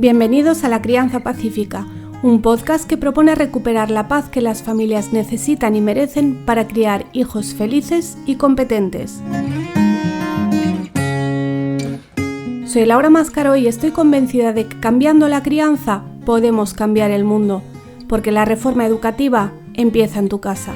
Bienvenidos a La Crianza Pacífica, un podcast que propone recuperar la paz que las familias necesitan y merecen para criar hijos felices y competentes. Soy Laura Mascaró y estoy convencida de que cambiando la crianza podemos cambiar el mundo, porque la reforma educativa empieza en tu casa.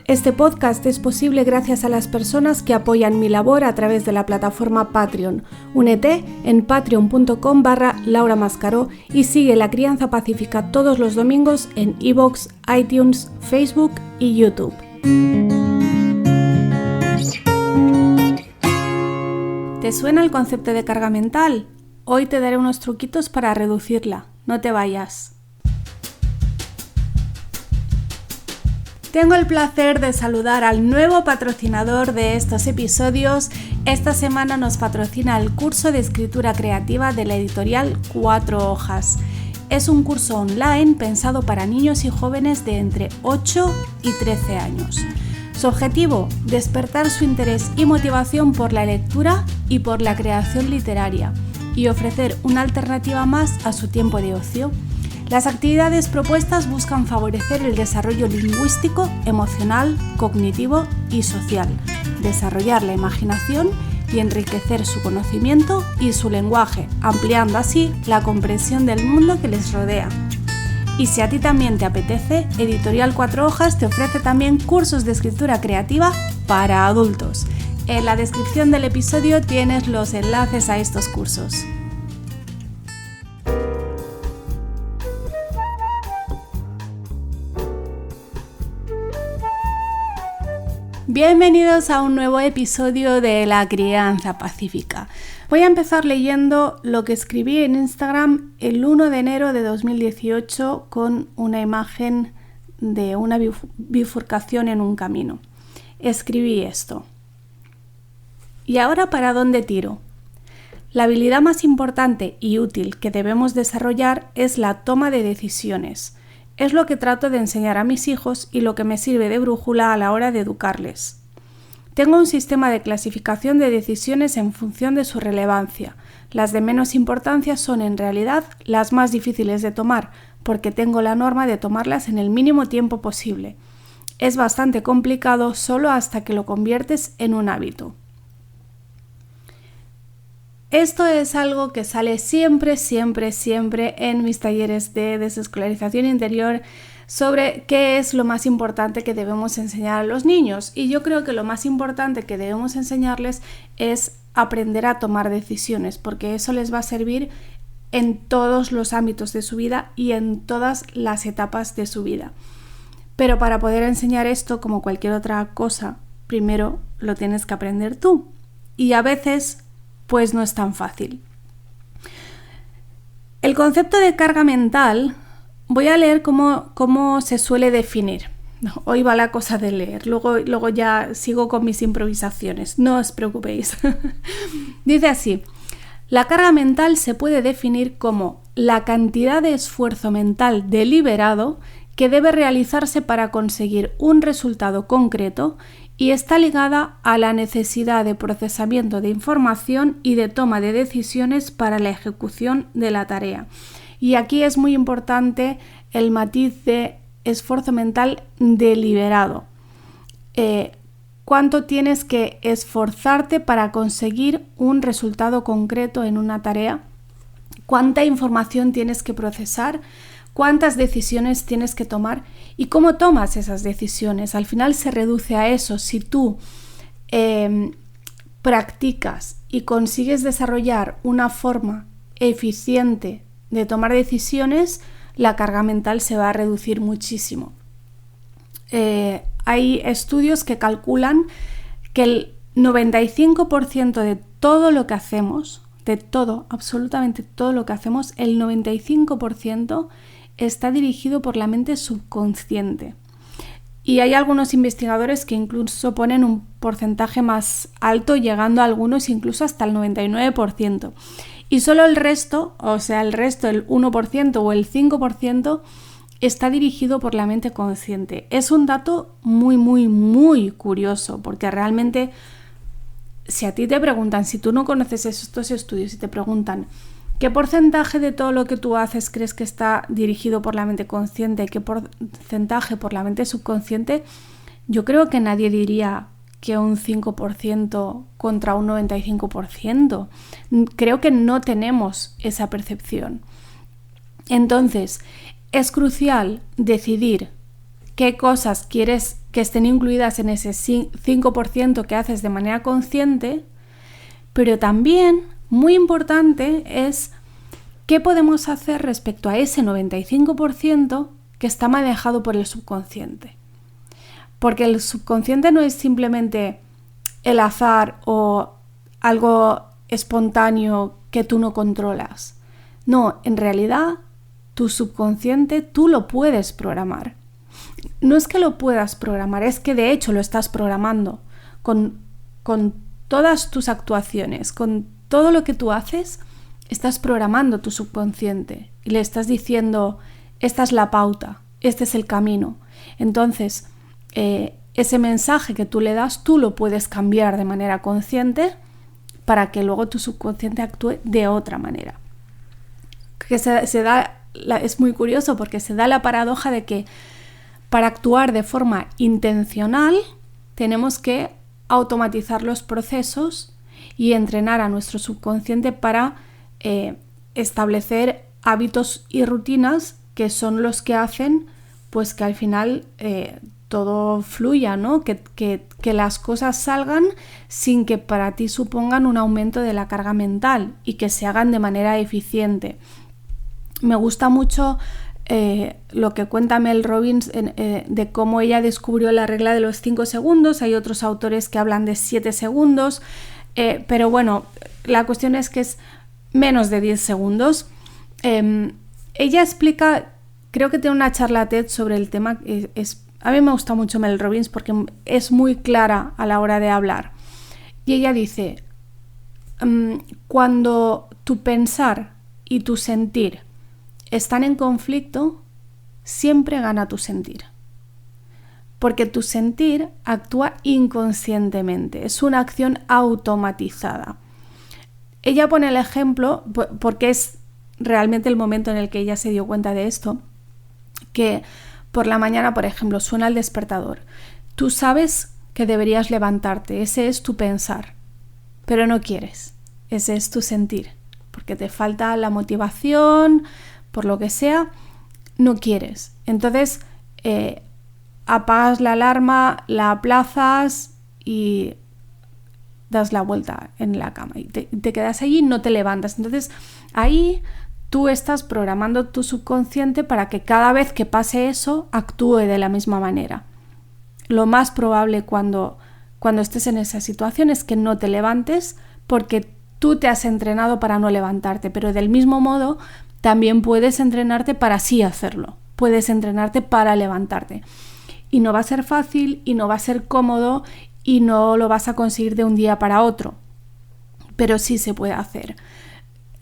Este podcast es posible gracias a las personas que apoyan mi labor a través de la plataforma Patreon. Únete en patreon.com/Laura Mascaró y sigue La Crianza Pacífica todos los domingos en iVoox, iTunes, Facebook y YouTube. ¿Te suena el concepto de carga mental? Hoy te daré unos truquitos para reducirla. No te vayas. Tengo el placer de saludar al nuevo patrocinador de estos episodios. Esta semana nos patrocina el curso de escritura creativa de la editorial 4 Hojas. Es un curso online pensado para niños y jóvenes de entre 8 y 13 años. Su objetivo, despertar su interés y motivación por la lectura y por la creación literaria y ofrecer una alternativa más a su tiempo de ocio. Las actividades propuestas buscan favorecer el desarrollo lingüístico, emocional, cognitivo y social, desarrollar la imaginación y enriquecer su conocimiento y su lenguaje, ampliando así la comprensión del mundo que les rodea. Y si a ti también te apetece, Editorial 4 Hojas te ofrece también cursos de escritura creativa para adultos. En la descripción del episodio tienes los enlaces a estos cursos. Bienvenidos a un nuevo episodio de La Crianza Pacífica. Voy a empezar leyendo lo que escribí en Instagram el 1 de enero de 2018 con una imagen de una bifurcación en un camino. Escribí esto. ¿Y ahora para dónde tiro? La habilidad más importante y útil que debemos desarrollar es la toma de decisiones. Es lo que trato de enseñar a mis hijos y lo que me sirve de brújula a la hora de educarles. Tengo un sistema de clasificación de decisiones en función de su relevancia. Las de menos importancia son en realidad las más difíciles de tomar, porque tengo la norma de tomarlas en el mínimo tiempo posible. Es bastante complicado solo hasta que lo conviertes en un hábito. Esto es algo que sale siempre en mis talleres de desescolarización interior sobre qué es lo más importante que debemos enseñar a los niños. Y yo creo que lo más importante que debemos enseñarles es aprender a tomar decisiones, porque eso les va a servir en todos los ámbitos de su vida y en todas las etapas de su vida. Pero para poder enseñar esto, como cualquier otra cosa, primero lo tienes que aprender tú. Y a veces pues no es tan fácil. El concepto de carga mental, voy a leer cómo se suele definir. Hoy va la cosa de leer, luego ya sigo con mis improvisaciones, no os preocupéis. Dice así: la carga mental se puede definir como la cantidad de esfuerzo mental deliberado que debe realizarse para conseguir un resultado concreto y está ligada a la necesidad de procesamiento de información y de toma de decisiones para la ejecución de la tarea. Y aquí es muy importante el matiz de esfuerzo mental deliberado. ¿Cuánto tienes que esforzarte para conseguir un resultado concreto en una tarea? ¿Cuánta información tienes que procesar? ¿Cuántas decisiones tienes que tomar? ¿Y cómo tomas esas decisiones? Al final se reduce a eso. Si tú practicas y consigues desarrollar una forma eficiente de tomar decisiones, la carga mental se va a reducir muchísimo. Hay estudios que calculan que el 95% de todo lo que hacemos, de todo, absolutamente todo lo que hacemos, el 95% está dirigido por la mente subconsciente. Y hay algunos investigadores que incluso ponen un porcentaje más alto, llegando a algunos incluso hasta el 99%. Y solo el resto, el 1% o el 5%, está dirigido por la mente consciente. Es un dato muy curioso, porque realmente si a ti te preguntan, si tú no conoces estos estudios y te preguntan ¿qué porcentaje de todo lo que tú haces crees que está dirigido por la mente consciente y qué porcentaje por la mente subconsciente? Yo creo que nadie diría que un 5% contra un 95%. Creo que no tenemos esa percepción. Entonces, es crucial decidir qué cosas quieres que estén incluidas en ese 5% que haces de manera consciente, pero también, muy importante, es qué podemos hacer respecto a ese 95% que está manejado por el subconsciente. Porque el subconsciente no es simplemente el azar o algo espontáneo que tú no controlas. No, en realidad tu subconsciente tú lo puedes programar. No es que lo puedas programar, es que de hecho lo estás programando con todas tus actuaciones, con todo lo que tú haces, estás programando tu subconsciente y le estás diciendo, esta es la pauta, este es el camino. Entonces, ese mensaje que tú le das, tú lo puedes cambiar de manera consciente para que luego tu subconsciente actúe de otra manera. Que es muy curioso porque se da la paradoja de que para actuar de forma intencional tenemos que automatizar los procesos y entrenar a nuestro subconsciente para establecer hábitos y rutinas que son los que hacen pues que al final todo fluya, ¿no? Que las cosas salgan sin que para ti supongan un aumento de la carga mental y que se hagan de manera eficiente. Me gusta mucho lo que cuenta Mel Robbins de cómo ella descubrió la regla de los 5 segundos. Hay otros autores que hablan de 7 segundos, pero bueno, la cuestión es que es menos de 10 segundos. Ella explica, creo que tiene una charla TED sobre el tema. A mí me gusta mucho Mel Robbins porque es muy clara a la hora de hablar. Y ella dice, cuando tu pensar y tu sentir están en conflicto, siempre gana tu sentir. Porque tu sentir actúa inconscientemente, es una acción automatizada. Ella pone el ejemplo, porque es realmente el momento en el que ella se dio cuenta de esto, que por la mañana, por ejemplo, suena el despertador. Tú sabes que deberías levantarte, ese es tu pensar, pero no quieres, ese es tu sentir, porque te falta la motivación, por lo que sea, no quieres. Entonces, apagas la alarma, la aplazas y das la vuelta en la cama y te quedas allí y no te levantas. Entonces, ahí tú estás programando tu subconsciente para que cada vez que pase eso, actúe de la misma manera. Lo más probable cuando estés en esa situación es que no te levantes porque tú te has entrenado para no levantarte, pero del mismo modo también puedes entrenarte para sí hacerlo. Puedes entrenarte para levantarte. Y no va a ser fácil y no va a ser cómodo y no lo vas a conseguir de un día para otro. Pero sí se puede hacer.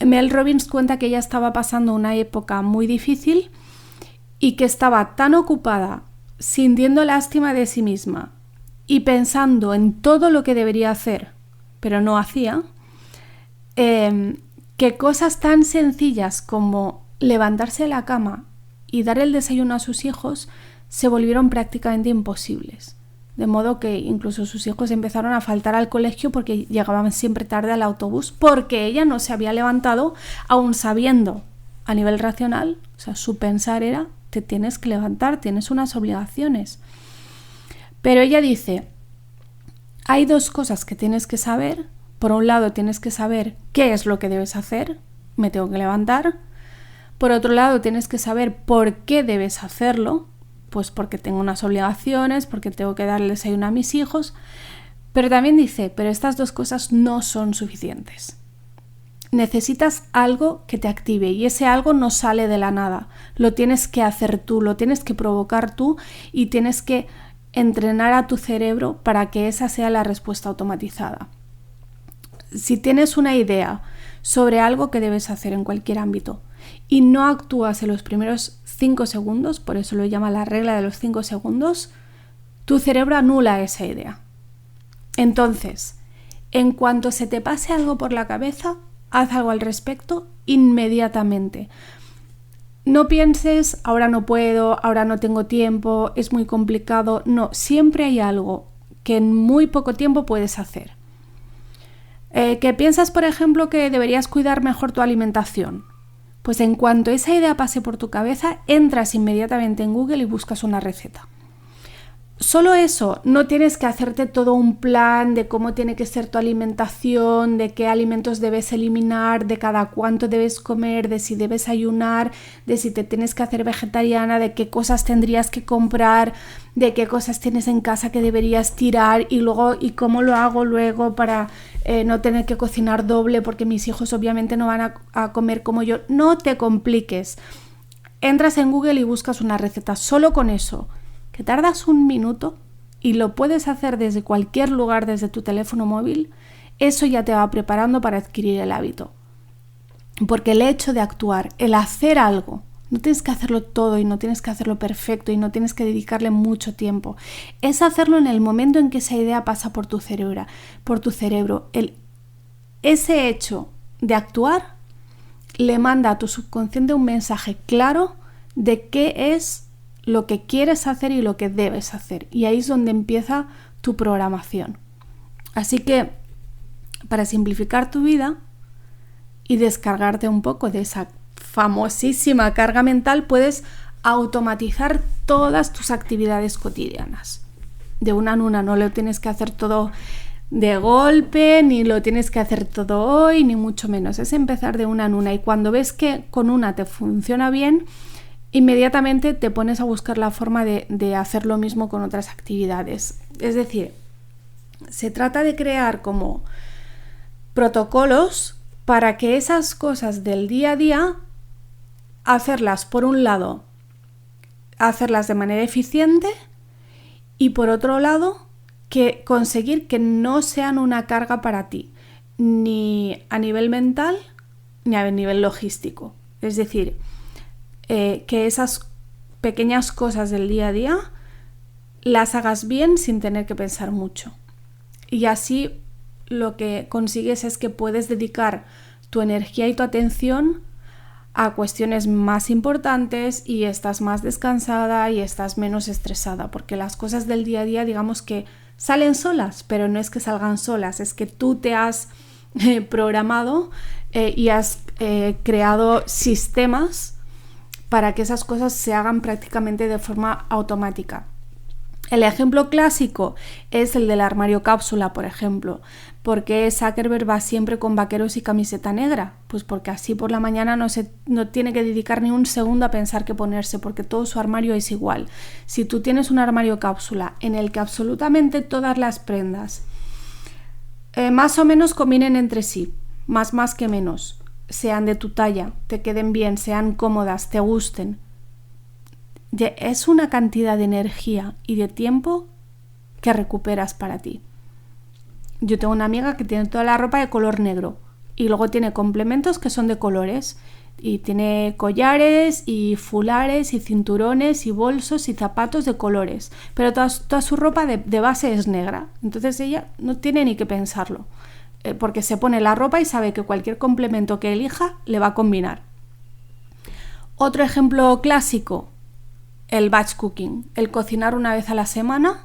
Mel Robbins cuenta que ella estaba pasando una época muy difícil y que estaba tan ocupada sintiendo lástima de sí misma y pensando en todo lo que debería hacer, pero no hacía, que cosas tan sencillas como levantarse de la cama y dar el desayuno a sus hijos se volvieron prácticamente imposibles. De modo que incluso sus hijos empezaron a faltar al colegio porque llegaban siempre tarde al autobús porque ella no se había levantado, aún sabiendo a nivel racional, o sea, su pensar era, te tienes que levantar, tienes unas obligaciones. Pero ella dice, hay dos cosas que tienes que saber. Por un lado, tienes que saber qué es lo que debes hacer, me tengo que levantar. Por otro lado, tienes que saber por qué debes hacerlo, pues porque tengo unas obligaciones, porque tengo que darle desayuno a mis hijos. Pero también dice, pero estas dos cosas no son suficientes. Necesitas algo que te active y ese algo no sale de la nada. Lo tienes que hacer tú, lo tienes que provocar tú y tienes que entrenar a tu cerebro para que esa sea la respuesta automatizada. Si tienes una idea sobre algo que debes hacer en cualquier ámbito y no actúas en los primeros 5 segundos, por eso lo llama la regla de los 5 segundos, tu cerebro anula esa idea. Entonces, En cuanto se te pase algo por la cabeza, haz algo al respecto inmediatamente. No pienses, ahora no puedo, ahora no tengo tiempo, es muy complicado. No, siempre hay algo que en muy poco tiempo puedes hacer. ¿Que piensas, por ejemplo, que deberías cuidar mejor tu alimentación? Pues en cuanto esa idea pase por tu cabeza, entras inmediatamente en Google y buscas una receta. Solo eso, no tienes que hacerte todo un plan de cómo tiene que ser tu alimentación, de qué alimentos debes eliminar, de cada cuánto debes comer, de si debes ayunar, de si te tienes que hacer vegetariana, de qué cosas tendrías que comprar, de qué cosas tienes en casa que deberías tirar y cómo lo hago luego para no tener que cocinar doble porque mis hijos obviamente no van a comer como yo. No te compliques. Entras en Google y buscas una receta, solo con eso. Que tardas un minuto y lo puedes hacer desde cualquier lugar, desde tu teléfono móvil, eso ya te va preparando para adquirir el hábito. Porque el hecho de actuar, el hacer algo, no tienes que hacerlo todo y no tienes que hacerlo perfecto y no tienes que dedicarle mucho tiempo. Es hacerlo en el momento en que esa idea pasa por tu cerebro. Ese hecho de actuar le manda a tu subconsciente un mensaje claro de qué es lo que quieres hacer y lo que debes hacer. Y ahí es donde empieza tu programación. Así que, para simplificar tu vida y descargarte un poco de esa famosísima carga mental, puedes automatizar todas tus actividades cotidianas. De una en una, no lo tienes que hacer todo de golpe, ni lo tienes que hacer todo hoy, ni mucho menos. Es empezar de una en una. Y cuando ves que con una te funciona bien, inmediatamente te pones a buscar la forma de hacer lo mismo con otras actividades. Es decir, se trata de crear como protocolos para que esas cosas del día a día, hacerlas por un lado, hacerlas de manera eficiente y por otro lado, que conseguir que no sean una carga para ti, ni a nivel mental ni a nivel logístico. Es decir, que esas pequeñas cosas del día a día las hagas bien sin tener que pensar mucho. Y así lo que consigues es que puedes dedicar tu energía y tu atención a cuestiones más importantes y estás más descansada y estás menos estresada, porque las cosas del día a día, digamos que salen solas, pero no es que salgan solas, es que tú te has programado y has creado sistemas para que esas cosas se hagan prácticamente de forma automática. El ejemplo clásico es el del armario cápsula, por ejemplo. ¿Por qué Zuckerberg va siempre con vaqueros y camiseta negra? Pues porque así por la mañana no tiene que dedicar ni un segundo a pensar qué ponerse, porque todo su armario es igual. Si tú tienes un armario cápsula en el que absolutamente todas las prendas más o menos combinen entre sí, más que menos, sean de tu talla, te queden bien, sean cómodas, te gusten, es una cantidad de energía y de tiempo que recuperas para ti. Yo tengo una amiga que tiene toda la ropa de color negro y luego tiene complementos que son de colores y tiene collares y fulares y cinturones y bolsos y zapatos de colores, pero toda su ropa de base es negra. Entonces ella no tiene ni que pensarlo, porque se pone la ropa y sabe que cualquier complemento que elija le va a combinar. Otro ejemplo clásico, el batch cooking, el cocinar una vez a la semana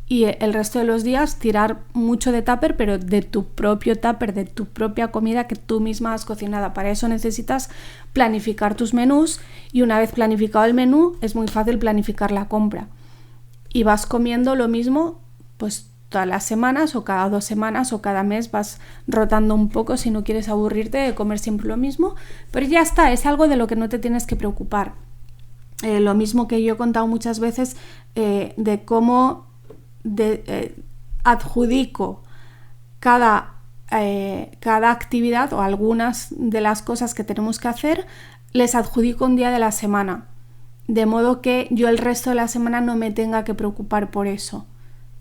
y el resto de los días tirar mucho de tupper, pero de tu propio tupper, de tu propia comida que tú misma has cocinado. Para eso necesitas planificar tus menús y una vez planificado el menú es muy fácil planificar la compra. Y vas comiendo lo mismo pues todas las semanas o cada 2 semanas o cada mes, vas rotando un poco si no quieres aburrirte de comer siempre lo mismo, pero ya está, es algo de lo que no te tienes que preocupar. Lo mismo que yo he contado muchas veces de cómo adjudico cada actividad o algunas de las cosas que tenemos que hacer, les adjudico un día de la semana, de modo que yo el resto de la semana no me tenga que preocupar por eso.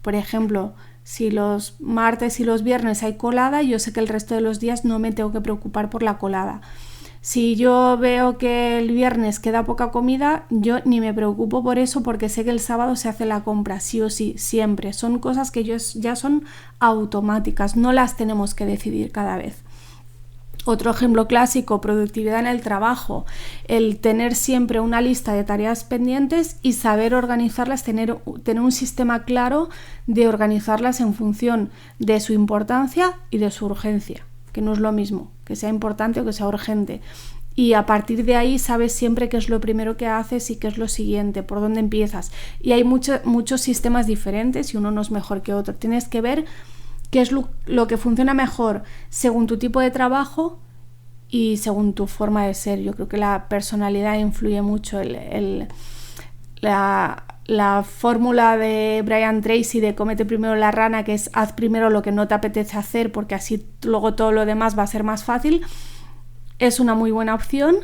Por ejemplo, si los martes y los viernes hay colada, yo sé que el resto de los días no me tengo que preocupar por la colada. Si yo veo que el viernes queda poca comida, yo ni me preocupo por eso porque sé que el sábado se hace la compra, sí o sí, siempre. Son cosas que ya son automáticas, no las tenemos que decidir cada vez. Otro ejemplo clásico, productividad en el trabajo, el tener siempre una lista de tareas pendientes y saber organizarlas, tener un sistema claro de organizarlas en función de su importancia y de su urgencia, que no es lo mismo, que sea importante o que sea urgente. Y a partir de ahí sabes siempre qué es lo primero que haces y qué es lo siguiente, por dónde empiezas. Y hay muchos sistemas diferentes y uno no es mejor que otro. Tienes que ver qué es lo que funciona mejor según tu tipo de trabajo y según tu forma de ser. Yo creo que la personalidad influye mucho. La fórmula de Brian Tracy de cómete primero la rana, que es haz primero lo que no te apetece hacer porque así luego todo lo demás va a ser más fácil, es una muy buena opción,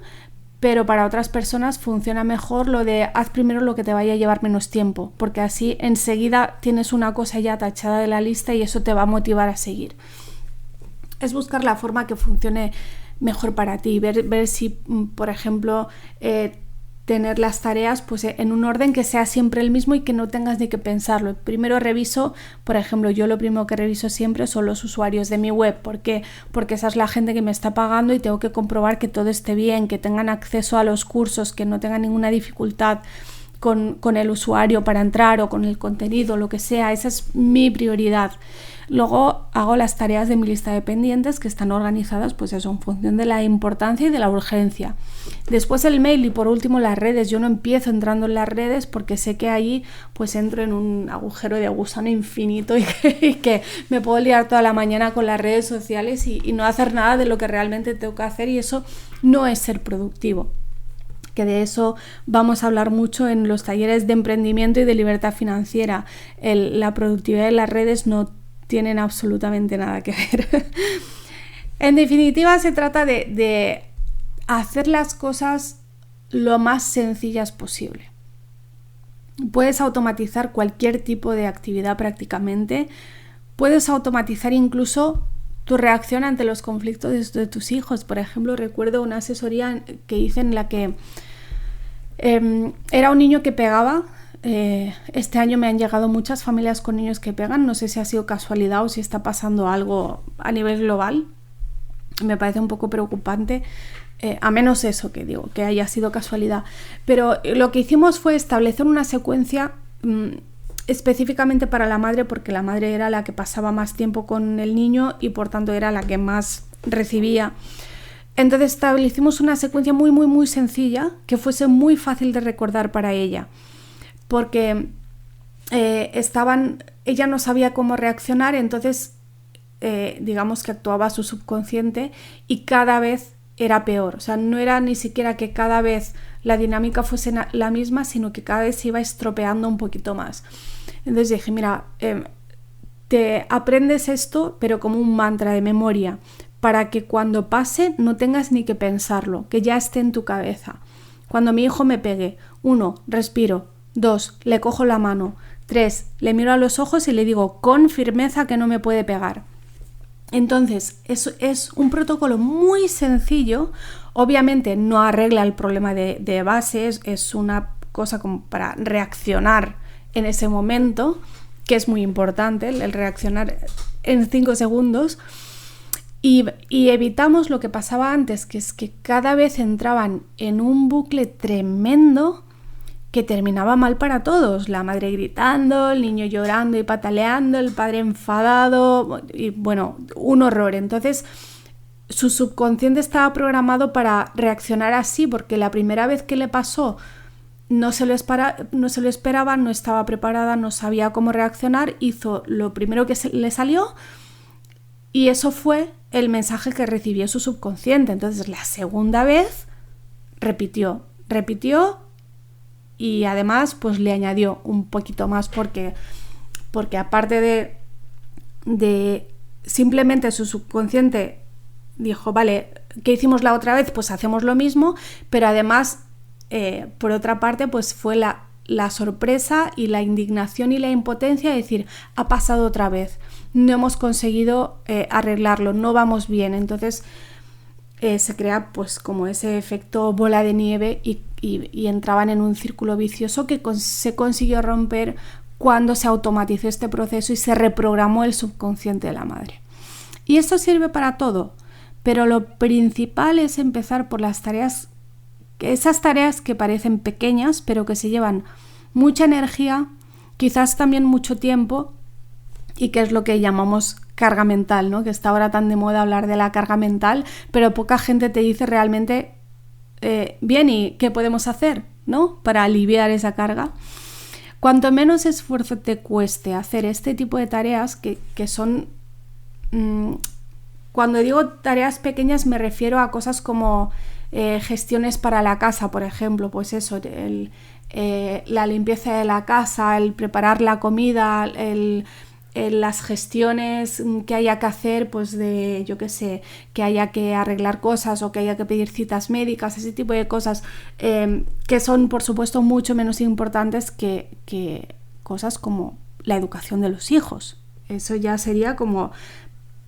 pero para otras personas funciona mejor lo de haz primero lo que te vaya a llevar menos tiempo, porque así enseguida tienes una cosa ya tachada de la lista y eso te va a motivar a seguir. Es buscar la forma que funcione mejor para ti, ver si, por ejemplo, tener las tareas pues en un orden que sea siempre el mismo y que no tengas ni que pensarlo. Primero reviso, por ejemplo, yo lo primero que reviso siempre son los usuarios de mi web. ¿Por qué? Porque esa es la gente que me está pagando y tengo que comprobar que todo esté bien, que tengan acceso a los cursos, que no tengan ninguna dificultad con el usuario para entrar o con el contenido, lo que sea. Esa es mi prioridad. Luego hago las tareas de mi lista de pendientes que están organizadas pues eso, en función de la importancia y de la urgencia. Después el mail y por último las redes. Yo no empiezo entrando en las redes porque sé que ahí pues entro en un agujero de gusano infinito y que me puedo liar toda la mañana con las redes sociales y no hacer nada de lo que realmente tengo que hacer, y eso no es ser productivo. Que de eso vamos a hablar mucho en los talleres de emprendimiento y de libertad financiera. La productividad de las redes no tienen absolutamente nada que ver. En definitiva, se trata de hacer las cosas lo más sencillas posible. Puedes automatizar cualquier tipo de actividad prácticamente. Puedes automatizar incluso tu reacción ante los conflictos de tus hijos. Por ejemplo, recuerdo una asesoría que hice en la que era un niño que pegaba. Este año me han llegado muchas familias con niños que pegan. No sé si ha sido casualidad o si está pasando algo a nivel global. Me parece un poco preocupante, a menos eso que digo, que haya sido casualidad. Pero lo que hicimos fue establecer una secuencia específicamente para la madre, porque la madre era la que pasaba más tiempo con el niño y por tanto era la que más recibía. Entonces establecimos una secuencia muy muy muy sencilla que fuese muy fácil de recordar para ella, porque ella no sabía cómo reaccionar, entonces digamos que actuaba su subconsciente y cada vez era peor. O sea, no era ni siquiera que cada vez la dinámica fuese la misma, sino que cada vez se iba estropeando un poquito más. Entonces dije, mira, te aprendes esto, pero como un mantra de memoria, para que cuando pase no tengas ni que pensarlo, que ya esté en tu cabeza. Cuando mi hijo me pegue, 1, respiro, 2, le cojo la mano, 3, le miro a los ojos y le digo con firmeza que no me puede pegar. Entonces, eso es un protocolo muy sencillo. Obviamente no arregla el problema de base, es una cosa como para reaccionar en ese momento, que es muy importante, el reaccionar en 5 segundos. Y evitamos lo que pasaba antes, que es que cada vez entraban en un bucle tremendo que terminaba mal para todos. La madre gritando, el niño llorando y pataleando, el padre enfadado, y bueno, un horror. Entonces, su subconsciente estaba programado para reaccionar así, porque la primera vez que le pasó no se lo esperaba, no estaba preparada, no sabía cómo reaccionar, hizo lo primero que le salió y eso fue el mensaje que recibió su subconsciente. Entonces, la segunda vez repitió y además pues le añadió un poquito más porque aparte de simplemente su subconsciente dijo, vale, ¿qué hicimos la otra vez? Pues hacemos lo mismo, pero además por otra parte pues fue la sorpresa y la indignación y la impotencia de decir, ha pasado otra vez, no hemos conseguido arreglarlo, no vamos bien. Entonces se crea pues como ese efecto bola de nieve y entraban en un círculo vicioso que se consiguió romper cuando se automatizó este proceso y se reprogramó el subconsciente de la madre. Y esto sirve para todo, pero lo principal es empezar por las tareas, esas tareas que parecen pequeñas pero que se llevan mucha energía, quizás también mucho tiempo, y que es lo que llamamos carga mental, ¿no? Que está ahora tan de moda hablar de la carga mental, pero poca gente te dice realmente bien, ¿y qué podemos hacer, ¿no? Para aliviar esa carga. Cuanto menos esfuerzo te cueste hacer este tipo de tareas que son... cuando digo tareas pequeñas me refiero a cosas como gestiones para la casa, por ejemplo, pues eso, la limpieza de la casa, el preparar la comida, las gestiones que haya que hacer, pues de, yo qué sé, que haya que arreglar cosas o que haya que pedir citas médicas, ese tipo de cosas que son, por supuesto, mucho menos importantes que cosas como la educación de los hijos. Eso ya sería como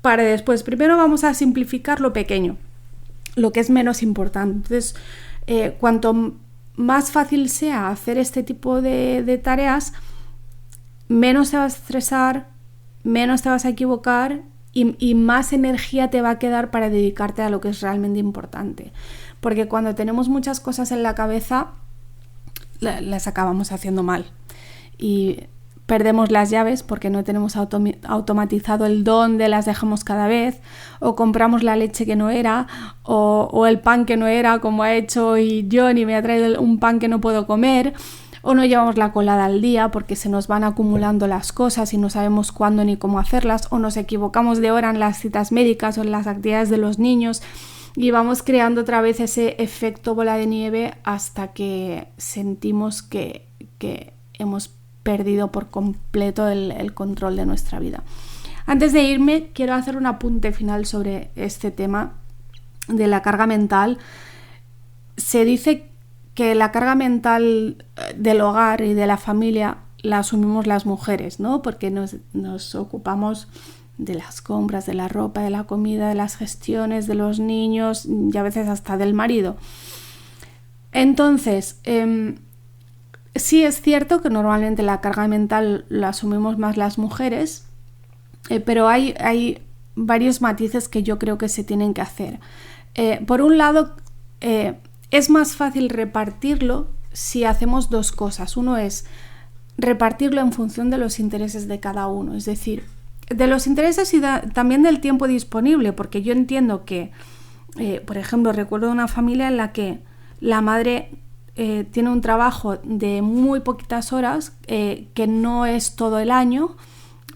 para después. Primero vamos a simplificar lo pequeño, lo que es menos importante. Entonces, cuanto más fácil sea hacer este tipo de tareas, menos te vas a estresar, menos te vas a equivocar y más energía te va a quedar para dedicarte a lo que es realmente importante. Porque cuando tenemos muchas cosas en la cabeza, las acabamos haciendo mal. Y perdemos las llaves porque no tenemos automatizado el dónde las dejamos cada vez, o compramos la leche que no era, o el pan que no era, como ha hecho y John y me ha traído un pan que no puedo comer, o no llevamos la colada al día porque se nos van acumulando las cosas y no sabemos cuándo ni cómo hacerlas, o nos equivocamos de hora en las citas médicas o en las actividades de los niños y vamos creando otra vez ese efecto bola de nieve hasta que sentimos que hemos perdido por completo el control de nuestra vida. Antes de irme, quiero hacer un apunte final sobre este tema de la carga mental. Se dice que la carga mental del hogar y de la familia la asumimos las mujeres, ¿no? Porque nos ocupamos de las compras, de la ropa, de la comida, de las gestiones, de los niños y a veces hasta del marido. Entonces, sí es cierto que normalmente la carga mental la asumimos más las mujeres, pero hay varios matices que yo creo que se tienen que hacer. Por un lado, es más fácil repartirlo si hacemos dos cosas. Uno es repartirlo en función de los intereses de cada uno, es decir, de los intereses y también del tiempo disponible, porque yo entiendo que, por ejemplo, recuerdo una familia en la que la madre tiene un trabajo de muy poquitas horas, que no es todo el año,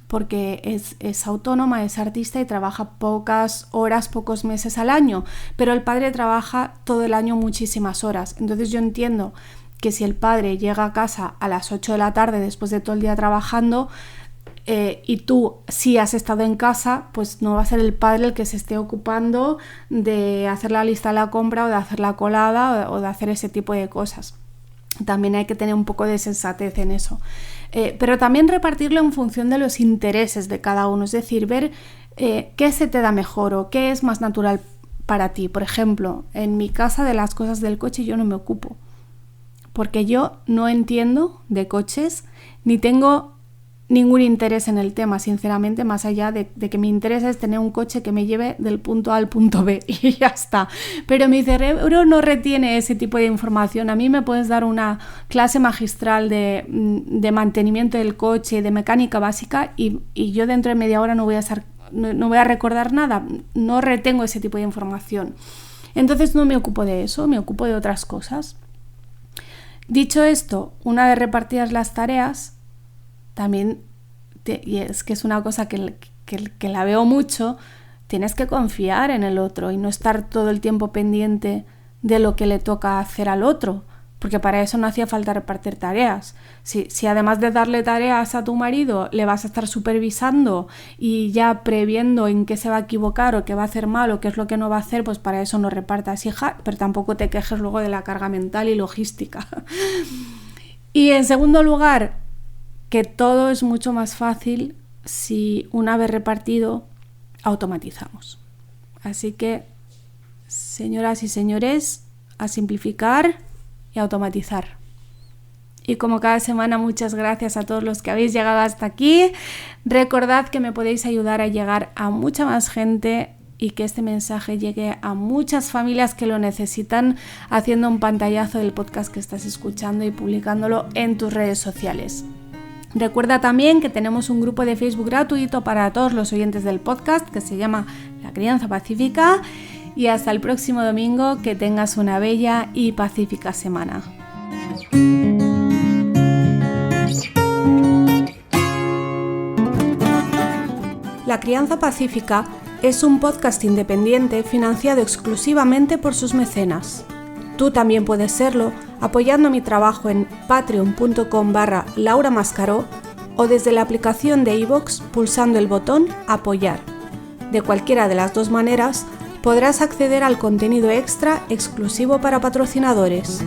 porque es autónoma, es artista y trabaja pocas horas, pocos meses al año, pero el padre trabaja todo el año muchísimas horas. Entonces yo entiendo que si el padre llega a casa a las 8 de la tarde después de todo el día trabajando, y tú sí has estado en casa, pues no va a ser el padre el que se esté ocupando de hacer la lista de la compra o de hacer la colada o de hacer ese tipo de cosas. También hay que tener un poco de sensatez en eso. Pero también repartirlo en función de los intereses de cada uno, es decir, ver qué se te da mejor o qué es más natural para ti. Por ejemplo, en mi casa de las cosas del coche yo no me ocupo, porque yo no entiendo de coches ni tengo ningún interés en el tema, sinceramente, más allá de que mi interés es tener un coche que me lleve del punto A al punto B y ya está. Pero mi cerebro no retiene ese tipo de información. A mí me puedes dar una clase magistral de mantenimiento del coche, de mecánica básica y yo dentro de media hora no voy a recordar nada, no retengo ese tipo de información. Entonces no me ocupo de eso, me ocupo de otras cosas. Dicho esto, una vez repartidas las tareas, también, y es que es una cosa que la veo mucho, tienes que confiar en el otro y no estar todo el tiempo pendiente de lo que le toca hacer al otro, porque para eso no hacía falta repartir tareas. Si además de darle tareas a tu marido le vas a estar supervisando y ya previendo en qué se va a equivocar o qué va a hacer mal o qué es lo que no va a hacer, pues para eso no repartas, hija, pero tampoco te quejes luego de la carga mental y logística. Y en segundo lugar, que todo es mucho más fácil si una vez repartido automatizamos. Así que señoras y señores, a simplificar y automatizar. Y como cada semana, muchas gracias a todos los que habéis llegado hasta aquí. Recordad que me podéis ayudar a llegar a mucha más gente y que este mensaje llegue a muchas familias que lo necesitan, haciendo un pantallazo del podcast que estás escuchando y publicándolo en tus redes sociales. Recuerda también que tenemos un grupo de Facebook gratuito para todos los oyentes del podcast que se llama La Crianza Pacífica. Y hasta el próximo domingo, que tengas una bella y pacífica semana. La Crianza Pacífica es un podcast independiente financiado exclusivamente por sus mecenas. Tú también puedes serlo apoyando mi trabajo en patreon.com/Laura Mascaró o desde la aplicación de iVoox pulsando el botón Apoyar. De cualquiera de las dos maneras podrás acceder al contenido extra exclusivo para patrocinadores.